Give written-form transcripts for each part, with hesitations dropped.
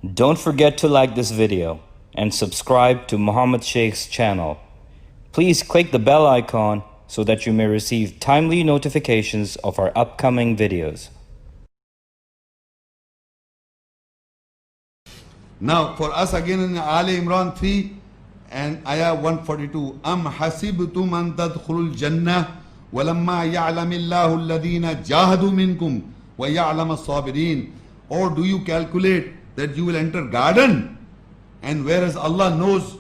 Don't forget to like this video and subscribe to Muhammad Sheikh's channel. Please click the bell icon so that you may receive timely notifications of our upcoming videos. Now for us again in Ali Imran 3 and ayah 142. Am hasibtum an tadkhulul jannah walamma ya'lamillahu alladhina jahadu minkum wa ya'lam as-sabirin. Or do you calculate that you will enter garden, and whereas Allah knows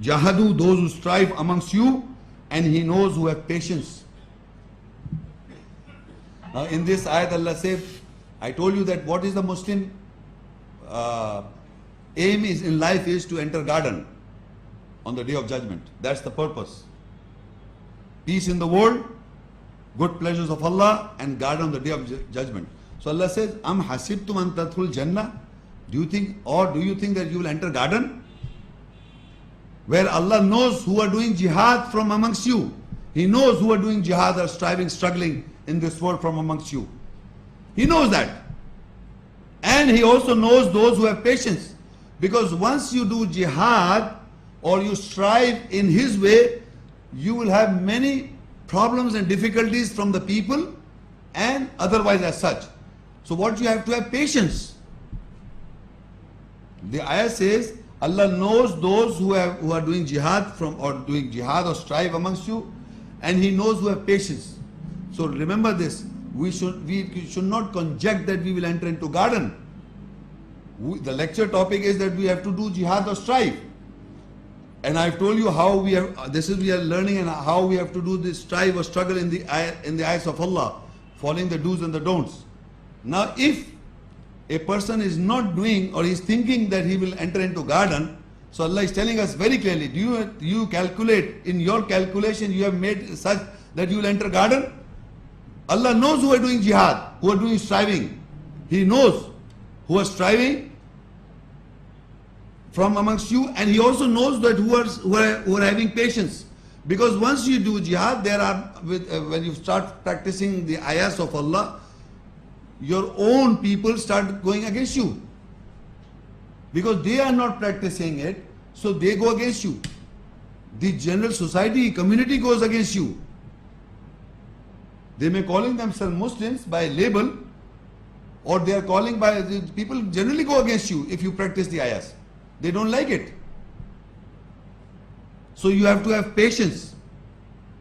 jahadu, those who strive amongst you, and He knows who have patience. Now in this ayat Allah says, I told you that what is the Muslim aim is in life is to enter garden on the day of judgment. That's the purpose. Peace in the world, good pleasures of Allah, and garden on the day of judgment. So Allah says, Am hasibtum an tadkhulul jannah? Do you think that you will enter garden? Where Allah knows who are doing jihad from amongst you. He knows who are doing jihad or striving, struggling in this world from amongst you. He knows that. And He also knows those who have patience. Because once you do jihad or you strive in His way, you will have many problems and difficulties from the people and otherwise as such. So what you have to have patience. The ayah says, Allah knows those who are doing jihad or strive amongst you, and He knows who have patience. So remember this, we should not conject that we will enter into garden. The lecture topic is that we have to do jihad or strive. And I've told you how we are learning and how we have to do this strive or struggle in the eyes of Allah, following the do's and the don'ts. Now if a person is not doing or is thinking that he will enter into garden, so Allah is telling us very clearly, do you calculate, in your calculation you have made such that you will enter garden? Allah knows who are doing jihad, who are doing striving. He knows who are striving from amongst you, and He also knows that who are having patience. Because once you do jihad, when you start practicing the ayahs of Allah, your own people start going against you. Because they are not practicing it, so they go against you. The general society, community goes against you. They may calling themselves Muslims by label, or they are calling by, the people generally go against you if you practice the ayahs. They don't like it. So you have to have patience,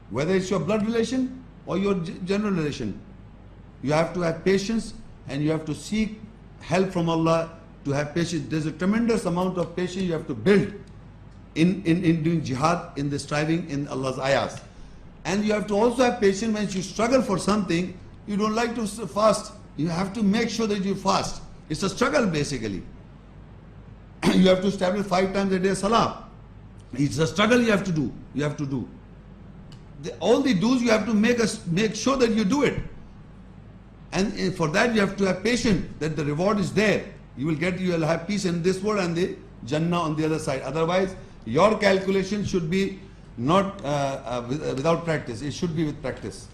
whether it's your blood relation or your general relation. You have to have patience, and you have to seek help from Allah to have patience. There's a tremendous amount of patience you have to build in doing jihad, in the striving in Allah's ayahs. And you have to also have patience when you struggle for something. You don't like to fast. You have to make sure that you fast. It's a struggle basically. You have to establish 5 times a day salah. It's a struggle you have to do. You have to do. All the do's you have to make sure that you do it. And for that you have to have patience that the reward is there. You will have peace in this world and the Jannah on the other side. Otherwise, your calculation should be not without practice. It should be with practice.